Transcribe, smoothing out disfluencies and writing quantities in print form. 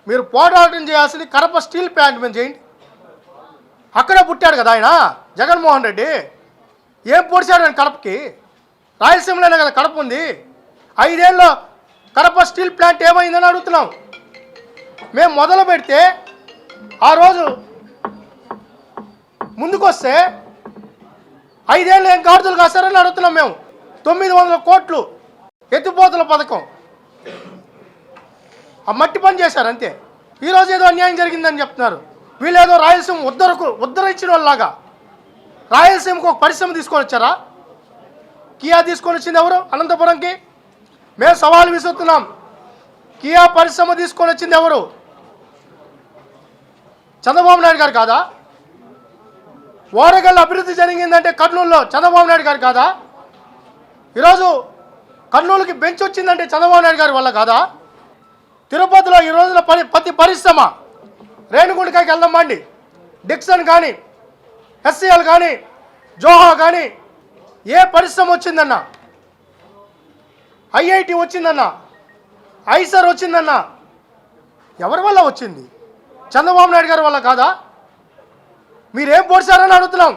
మీరు పోరాటం చేయాల్సింది కడప స్టీల్ ప్లాంట్ మీద చేయండి. అక్కడే పుట్టాడు కదా ఆయన జగన్మోహన్ రెడ్డి. ఏం పొడిచాడు ఆయన కడపకి? రాయలసీమలోనే కదా కడప ఉంది. 5 ఏళ్ళలో కడప స్టీల్ ప్లాంట్ ఏమైందని అడుగుతున్నాం. మేము మొదలు పెడితే ఆ రోజు ముందుకొస్తే 5 ఏళ్ళు ఏం గాడిదలు కాస్తారని అడుగుతున్నాం మేము. 900 కోట్లు ఎత్తిపోతల పథకం ఆ మట్టి పని చేశారు అంతే. ఈరోజు ఏదో అన్యాయం జరిగిందని చెప్తున్నారు. వీళ్ళేదో రాయలసీమ ఉద్ధరించిన వాళ్ళలాగా రాయలసీమకు ఒక పరిశ్రమ తీసుకొని వచ్చారా? కియా తీసుకొని వచ్చింది ఎవరు? అనంతపురంకి. మేము సవాల్ విసురుతున్నాం, కియా పరిశ్రమ తీసుకొని వచ్చింది ఎవరు? చంద్రబాబు నాయుడు గారు కాదా? ఓరగల్ అభివృద్ధి జరిగిందంటే కర్నూలులో చంద్రబాబు నాయుడు గారు కాదా? ఈరోజు కర్నూలుకి బెంచ్ వచ్చిందంటే చంద్రబాబు నాయుడు గారి వల్ల కాదా? తిరుపతిలో ఈ రోజున ప్రతి పరిశ్రమ రేణుగుంటకాయకి వెళ్దామండి. డిక్సన్ కానీ, ఎస్సీఎల్ కానీ, జోహా కానీ ఏ పరిశ్రమ వచ్చిందన్నా? ఐఐటి వచ్చిందన్నా, ఐసర్ వచ్చిందన్నా, ఎవరి వల్ల వచ్చింది? చంద్రబాబు నాయుడు గారి వల్ల కాదా? మీరేం పొడిచారని అడుగుతున్నాం.